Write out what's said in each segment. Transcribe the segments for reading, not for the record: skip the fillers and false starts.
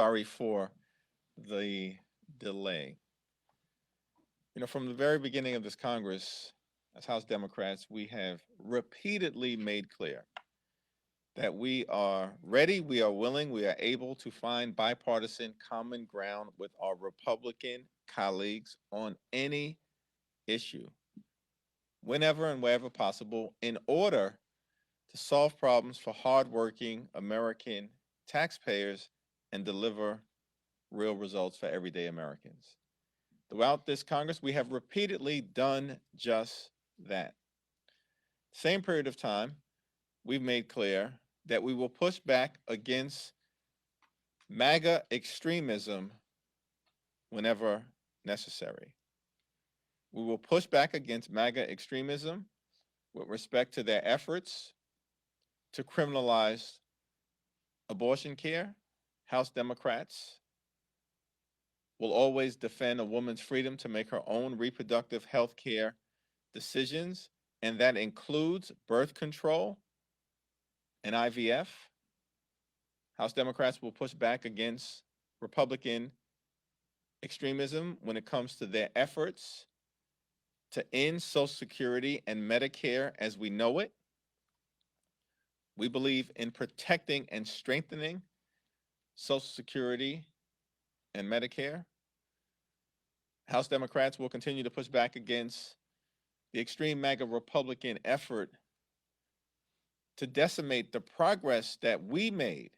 Sorry for the delay. From the very beginning of this Congress, as House Democrats, we have repeatedly made clear that we are ready, we are willing, we are able to find bipartisan common ground with our Republican colleagues on any issue, whenever and wherever possible, in order to solve problems for hardworking American taxpayers and deliver real results for everyday Americans. Throughout this Congress, we have repeatedly done just that. Same period of time, we've made clear that we will push back against MAGA extremism whenever necessary. We will push back against MAGA extremism with respect to their efforts to criminalize abortion care. House Democrats will always defend a woman's freedom to make her own reproductive health care decisions, and that includes birth control and IVF. House Democrats will push back against Republican extremism when it comes to their efforts to end Social Security and Medicare as we know it. We believe in protecting and strengthening Social Security and Medicare. House Democrats will continue to push back against the extreme MAGA Republican effort to decimate the progress that we made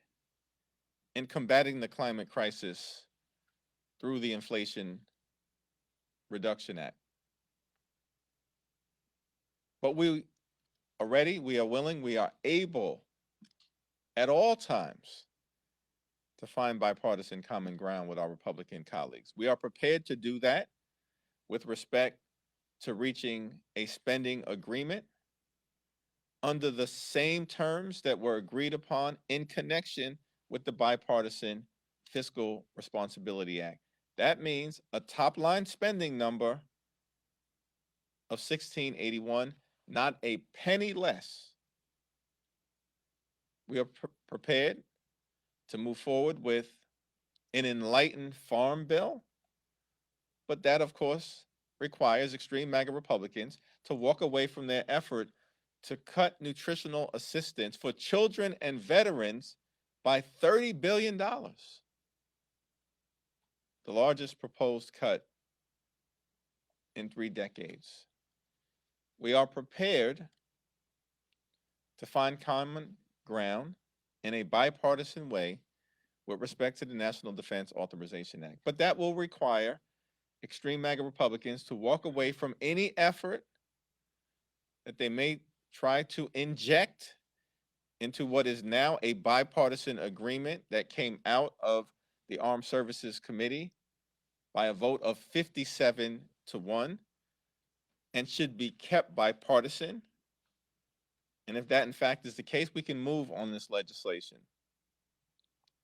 in combating the climate crisis through the Inflation Reduction Act. But we are ready, we are willing, we are able at all times to find bipartisan common ground with our Republican colleagues. We are prepared to do that with respect to reaching a spending agreement under the same terms that were agreed upon in connection with the Bipartisan Fiscal Responsibility Act. That means a top-line spending number of $1681, not a penny less. We are prepared to move forward with an enlightened farm bill, but that, of course, requires extreme MAGA Republicans to walk away from their effort to cut nutritional assistance for children and veterans by $30 billion, the largest proposed cut in 3 decades. We are prepared to find common ground in a bipartisan way with respect to the National Defense Authorization Act. But that will require extreme MAGA Republicans to walk away from any effort that they may try to inject into what is now a bipartisan agreement that came out of the Armed Services Committee by a vote of 57-1 and should be kept bipartisan. And if that in fact is the case, we can move on this legislation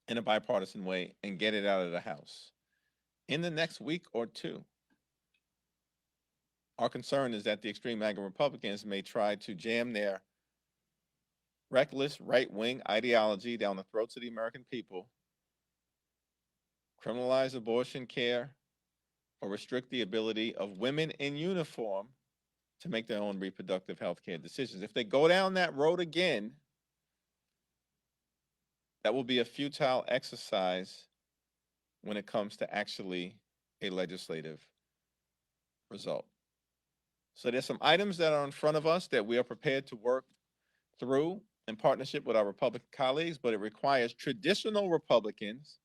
in a bipartisan way and get it out of the House in the next week or two. Our concern is that the extreme MAGA Republicans may try to jam their reckless right-wing ideology down the throats of the American people, criminalize abortion care, or restrict the ability of women in uniform to make their own reproductive health care decisions. If they go down that road again, that will be a futile exercise when it comes to actually a legislative result. So there's some items that are in front of us that we are prepared to work through in partnership with our Republican colleagues, but it requires traditional Republicans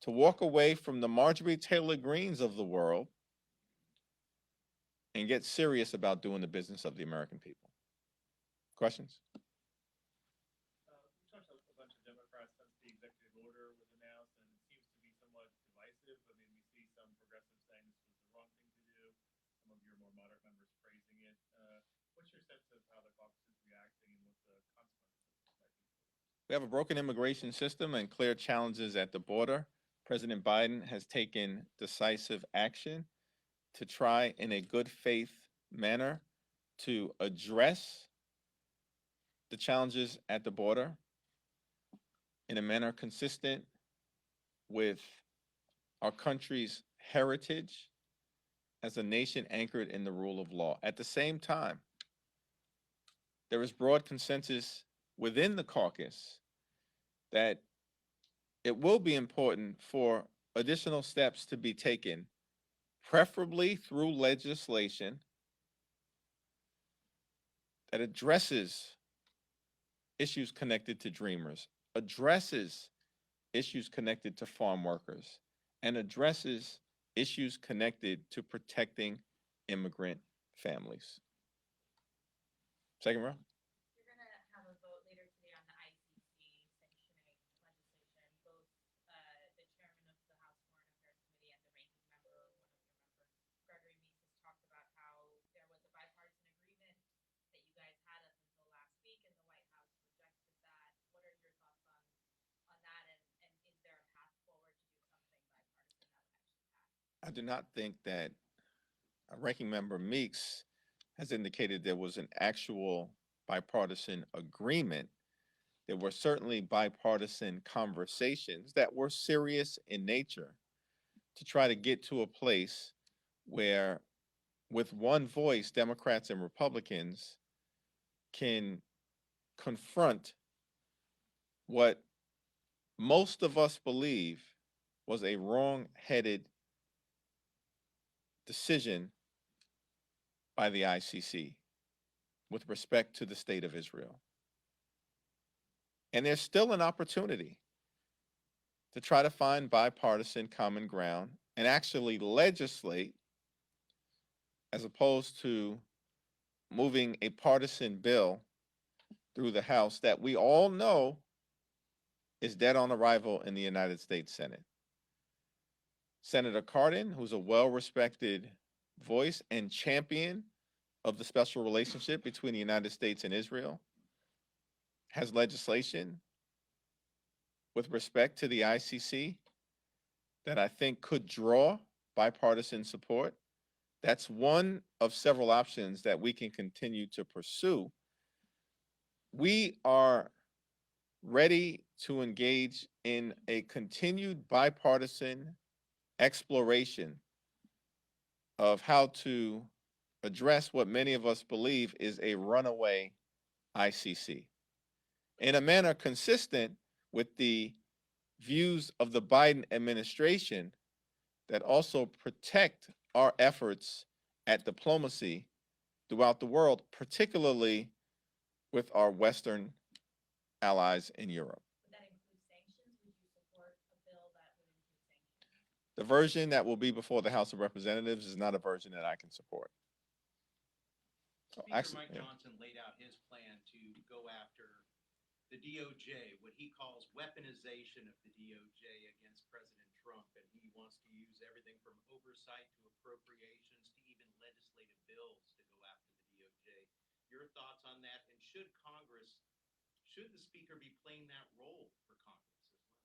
to walk away from the Marjorie Taylor Greens of the world and get serious about doing the business of the American people. Questions? We talked to a bunch of Democrats since the executive order was announced, and it seems to be somewhat divisive. I mean, we see some progressives saying this was the wrong thing to do. Some of your more moderate members praising it. What's your sense of how the caucus is reacting and what the consequences might be? We have a broken immigration system and clear challenges at the border. President Biden has taken decisive action to try in a good faith manner to address the challenges at the border in a manner consistent with our country's heritage as a nation anchored in the rule of law. At the same time, there is broad consensus within the caucus that it will be important for additional steps to be taken, preferably through legislation that addresses issues connected to dreamers, addresses issues connected to farm workers, and addresses issues connected to protecting immigrant families. Second row. You're going to have a vote later today on the ICC sanctioning legislation. Both the chairman of the House Foreign Affairs Committee and the ranking member, or one of your members, Gregory Meeks, has talked about how there was a bipartisan agreement that you guys had up until last week, and the White House rejected that. What are your thoughts on that, and is there a path forward to do something bipartisan that would actually pass? I do not think that Ranking Member Meeks has indicated there was an actual bipartisan agreement. There were certainly bipartisan conversations that were serious in nature to try to get to a place where, with one voice, Democrats and Republicans can confront what most of us believe was a wrong-headed decision by the ICC with respect to the state of Israel. And there's still an opportunity to try to find bipartisan common ground and actually legislate, as opposed to moving a partisan bill through the House that we all know is dead on arrival in the United States Senate. Senator Cardin, who's a well-respected voice and champion of the special relationship between the United States and Israel, has legislation with respect to the ICC that I think could draw bipartisan support. That's one of several options that we can continue to pursue. We are ready to engage in a continued bipartisan exploration of how to address what many of us believe is a runaway ICC in a manner consistent with the views of the Biden administration that also protect our efforts at diplomacy throughout the world, particularly with our Western allies in Europe. Would that include sanctions? Would you support a bill that would include sanctions? The version that will be before the House of Representatives is not a version that I can support. Speaker Mike Johnson laid out his plan to go after the DOJ, what he calls weaponization of the DOJ against President Trump, and he wants to use everything from oversight to appropriations to even legislative bills to go after the DOJ. Your thoughts on that, and should the Speaker be playing that role for Congress as well?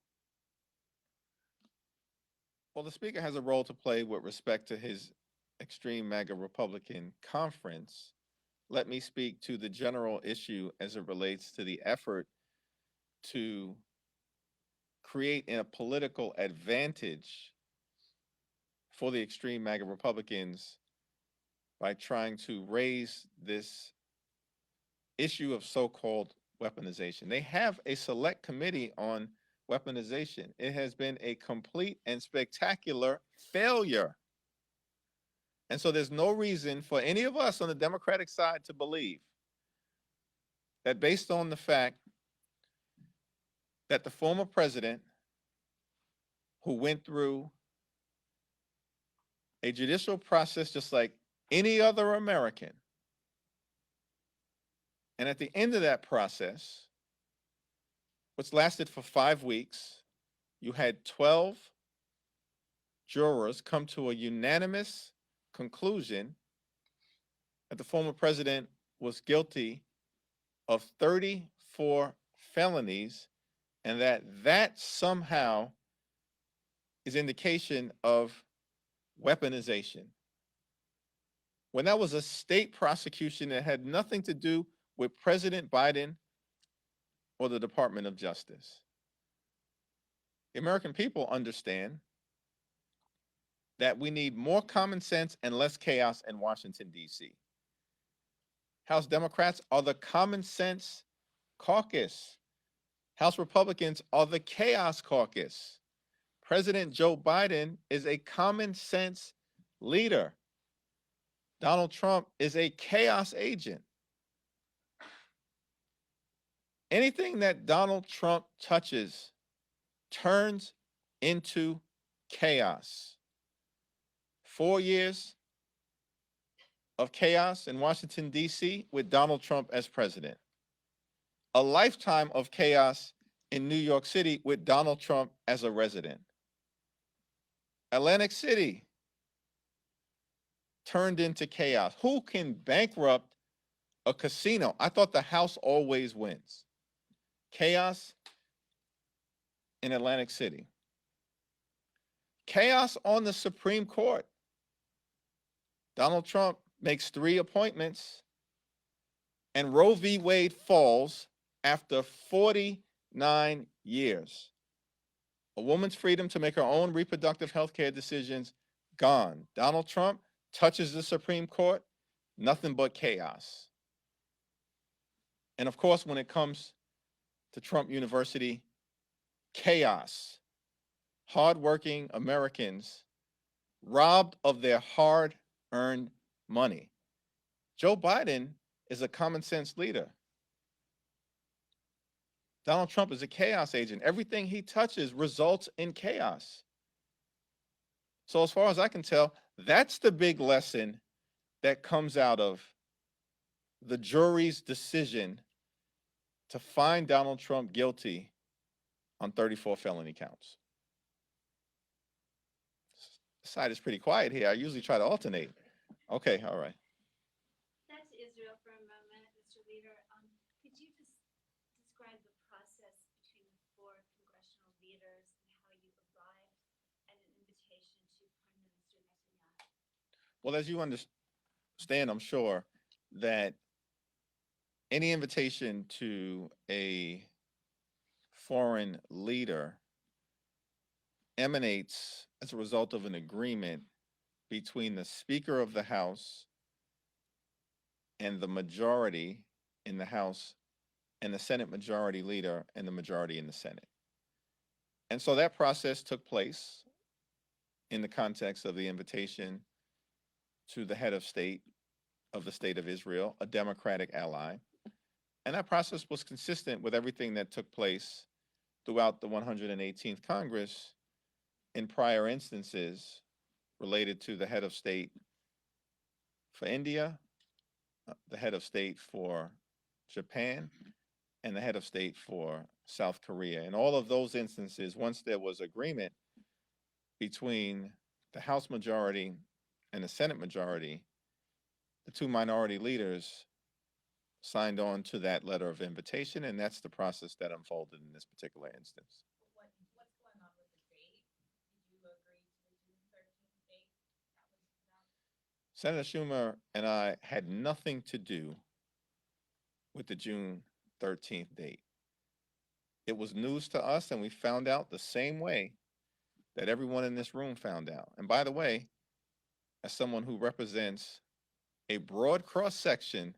Well, the Speaker has a role to play with respect to his extreme MAGA Republican conference. Let me speak to the general issue as it relates to the effort to create a political advantage for the extreme MAGA Republicans by trying to raise this issue of so-called weaponization. They have a select committee on weaponization. It has been a complete and spectacular failure. And so there's no reason for any of us on the Democratic side to believe that, based on the fact that the former president, who went through a judicial process just like any other American, and at the end of that process, which lasted for 5 weeks, you had 12 jurors come to a unanimous conclusion that the former president was guilty of 34 felonies, and that somehow is indication of weaponization, when that was a state prosecution that had nothing to do with President Biden or the Department of Justice. The American people understand that we need more common sense and less chaos in Washington, D.C. House Democrats are the common sense caucus. House Republicans are the chaos caucus. President Joe Biden is a common sense leader. Donald Trump is a chaos agent. Anything that Donald Trump touches turns into chaos. 4 years of chaos in Washington, D.C. with Donald Trump as president. A lifetime of chaos in New York City with Donald Trump as a resident. Atlantic City turned into chaos. Who can bankrupt a casino? I thought the House always wins. Chaos in Atlantic City. Chaos on the Supreme Court. Donald Trump makes 3 appointments, and Roe v. Wade falls after 49 years. A woman's freedom to make her own reproductive health care decisions, gone. Donald Trump touches the Supreme Court, nothing but chaos. And of course, when it comes to Trump University, chaos. Hardworking Americans robbed of their hard-earned money. Joe Biden is a common sense leader. Donald Trump is a chaos agent. Everything he touches results in chaos. So as far as I can tell, that's the big lesson that comes out of the jury's decision to find Donald Trump guilty on 34 felony counts. The side is pretty quiet here. I usually try to alternate. Okay, all right. Back to Israel for a moment, Mr. Leader. Could you just describe the process between the 4 congressional leaders and how you arrived at an invitation to Prime Minister Netanyahu? Well, as you understand, I'm sure, that any invitation to a foreign leader emanates as a result of an agreement between the Speaker of the House and the majority in the House and the Senate Majority Leader and the majority in the Senate. And so that process took place in the context of the invitation to the head of state of the State of Israel, a Democratic ally. And that process was consistent with everything that took place throughout the 118th Congress in prior instances related to the head of state for India, the head of state for Japan, and the head of state for South Korea. In all of those instances, once there was agreement between the House majority and the Senate majority, the 2 minority leaders signed on to that letter of invitation, and that's the process that unfolded in this particular instance. What's going on with the date? Did you agree to the June 13th date that was announced? Senator Schumer and I had nothing to do with the June 13th date. It was news to us, and we found out the same way that everyone in this room found out. And by the way, as someone who represents a broad cross-section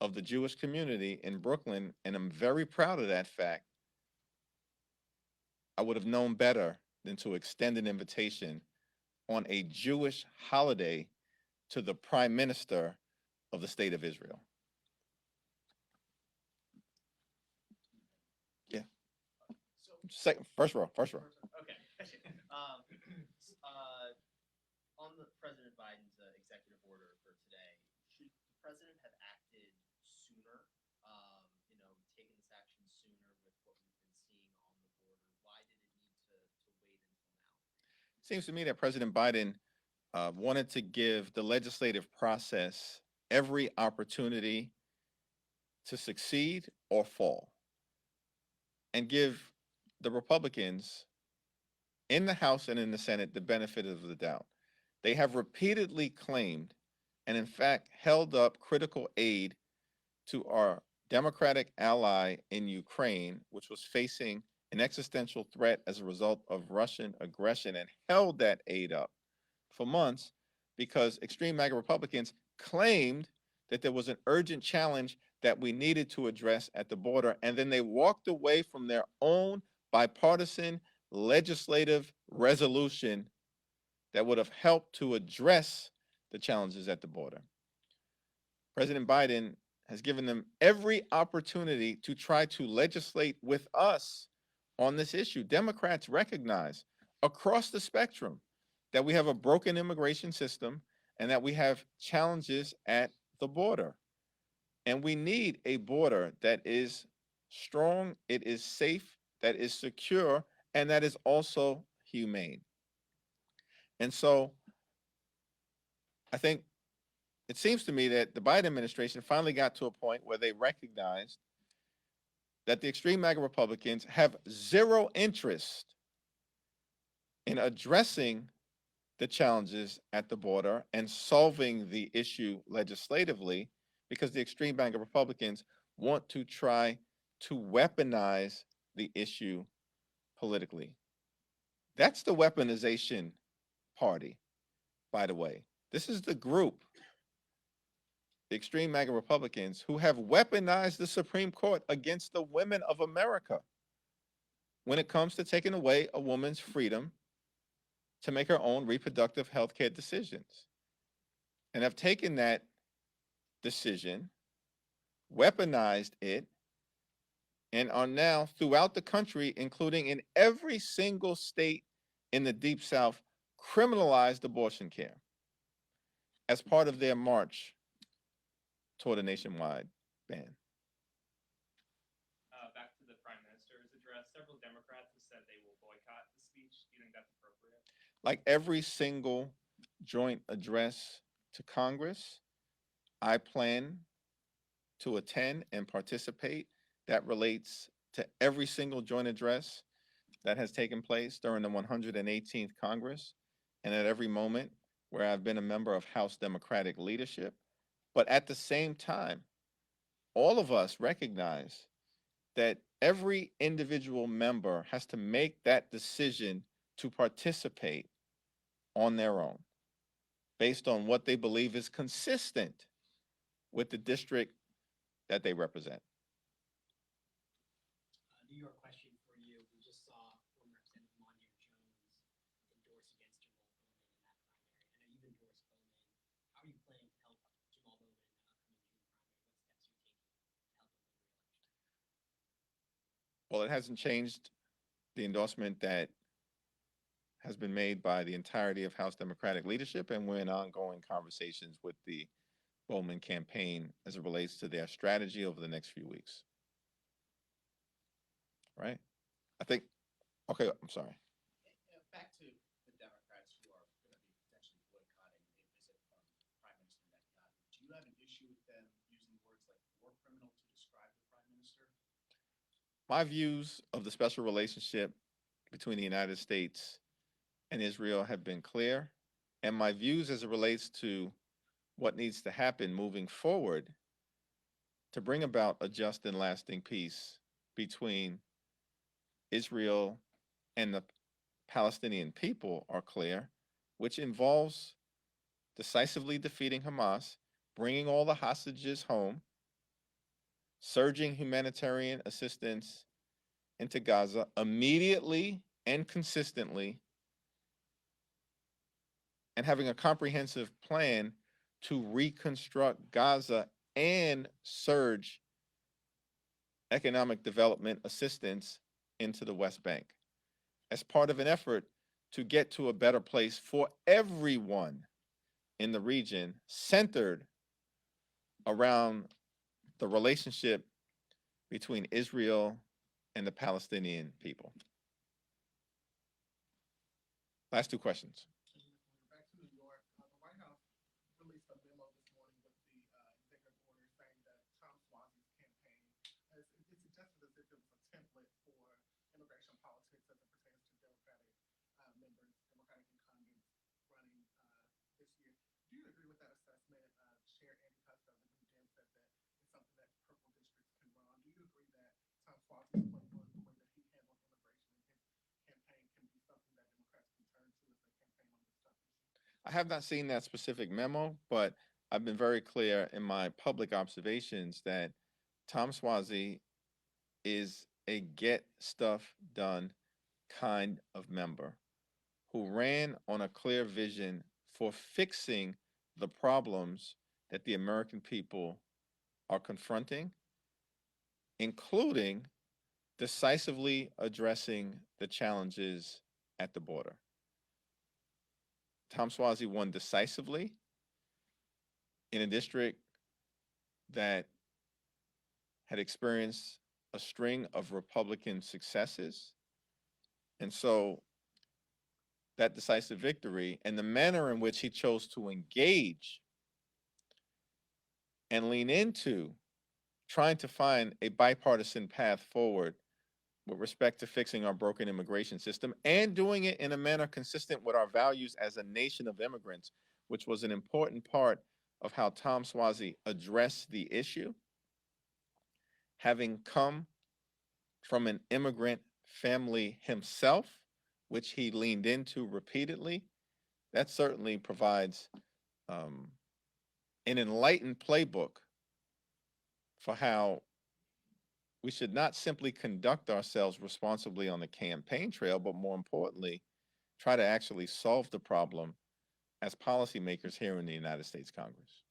of the Jewish community in Brooklyn, and I'm very proud of that fact, I would have known better than to extend an invitation on a Jewish holiday to the Prime Minister of the State of Israel. Yeah. First row. Okay. On the President Biden's executive order for today, should the president have acted sooner? Taken this action sooner with what we've been seeing on the border? Why did it need to wait until now? Seems to me that President Biden wanted to give the legislative process every opportunity to succeed or fall, and give the Republicans in the House and in the Senate the benefit of the doubt. They have repeatedly claimed, and in fact held up critical aid to our Democratic ally in Ukraine, which was facing an existential threat as a result of Russian aggression and held that aid up for months because extreme MAGA Republicans claimed that there was an urgent challenge that we needed to address at the border. And then they walked away from their own bipartisan legislative resolution that would have helped to address the challenges at the border. President Biden has given them every opportunity to try to legislate with us on this issue. Democrats recognize across the spectrum that we have a broken immigration system and that we have challenges at the border. And we need a border that is strong, it is safe, that is secure, and that is also humane. And so I think it seems to me that the Biden administration finally got to a point where they recognized that the extreme MAGA Republicans have zero interest in addressing the challenges at the border and solving the issue legislatively, because the extreme MAGA Republicans want to try to weaponize the issue politically. That's the weaponization party, by the way. This is the group, the extreme MAGA Republicans, who have weaponized the Supreme Court against the women of America when it comes to taking away a woman's freedom to make her own reproductive health care decisions, and have taken that decision, weaponized it, and are now throughout the country, including in every single state in the Deep South, criminalized abortion care as part of their march toward a nationwide ban. Back to the Prime Minister's address, several Democrats have said they will boycott the speech. Do you think that's appropriate? Like every single joint address to Congress, I plan to attend and participate. That relates to every single joint address that has taken place during the 118th Congress and at every moment where I've been a member of House Democratic leadership. But at the same time, all of us recognize that every individual member has to make that decision to participate on their own based on what they believe is consistent with the district that they represent. New York question for you. We just saw former Representative Mondaire Jones endorse against Jamal Bowman in that primary. I know you've endorsed Bowman. How are you planning to help Jamal Bowman in the upcoming June primary? What steps are you taking to help him win re-election? Well, it hasn't changed the endorsement that has been made by the entirety of House Democratic leadership, and we're in ongoing conversations with the Bowman campaign as it relates to their strategy over the next few weeks. Right? I think, okay, I'm sorry. Back to the Democrats who are going to be potentially boycotting a visit from Prime Minister Netanyahu. Do you have an issue with them using words like war criminal to describe the Prime Minister? My views of the special relationship between the United States and Israel have been clear, and my views as it relates to what needs to happen moving forward to bring about a just and lasting peace between Israel and the Palestinian people are clear, which involves decisively defeating Hamas, bringing all the hostages home, surging humanitarian assistance into Gaza immediately and consistently, and having a comprehensive plan to reconstruct Gaza and surge economic development assistance into the West Bank as part of an effort to get to a better place for everyone in the region, centered around the relationship between Israel and the Palestinian people. Last two questions. Back to New York, the White House released a memo this morning with the executive order saying that Tom Swazi's campaign, it suggested as if it was a template for immigration politics as it pertains to Democratic members, Democratic incumbents running this year. Do you agree with that assessment? Chair Andy Costa of the New Dem said that it's something that purple districts can run on. Do you agree that Tom Swazi's playbook, the way that he handled I have not seen that specific memo, but I've been very clear in my public observations that Tom Swazi is a get stuff done kind of member who ran on a clear vision for fixing the problems that the American people are confronting, including decisively addressing the challenges at the border. Tom Swazi won decisively in a district that had experienced a string of Republican successes. And so that decisive victory and the manner in which he chose to engage and lean into trying to find a bipartisan path forward with respect to fixing our broken immigration system and doing it in a manner consistent with our values as a nation of immigrants, which was an important part of how Tom Swazi addressed the issue. Having come from an immigrant family himself, which he leaned into repeatedly, that certainly provides an enlightened playbook for how we should not simply conduct ourselves responsibly on the campaign trail, but more importantly, try to actually solve the problem as policymakers here in the United States Congress.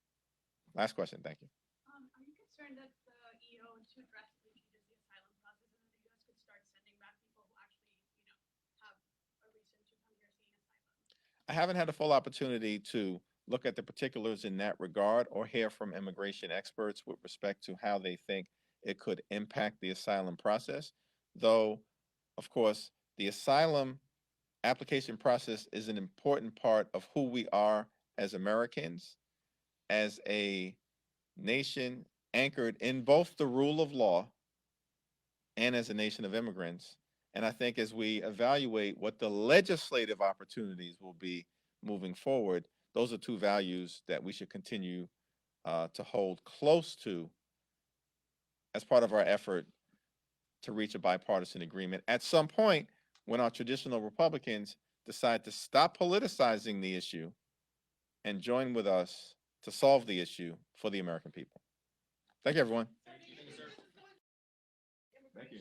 Last question, thank you. Are you concerned that the EO too drastically changes the asylum process and that the U.S. could start sending back people who actually, have a reason to come here seeking asylum? I haven't had a full opportunity to look at the particulars in that regard or hear from immigration experts with respect to how they think it could impact the asylum process, though, of course, the asylum application process is an important part of who we are as Americans, as a nation anchored in both the rule of law and as a nation of immigrants. And I think as we evaluate what the legislative opportunities will be moving forward, those are two values that we should continue to hold close to as part of our effort to reach a bipartisan agreement at some point when our traditional Republicans decide to stop politicizing the issue and join with us to solve the issue for the American people. Thank you, everyone. Thank you, sir. Thank you.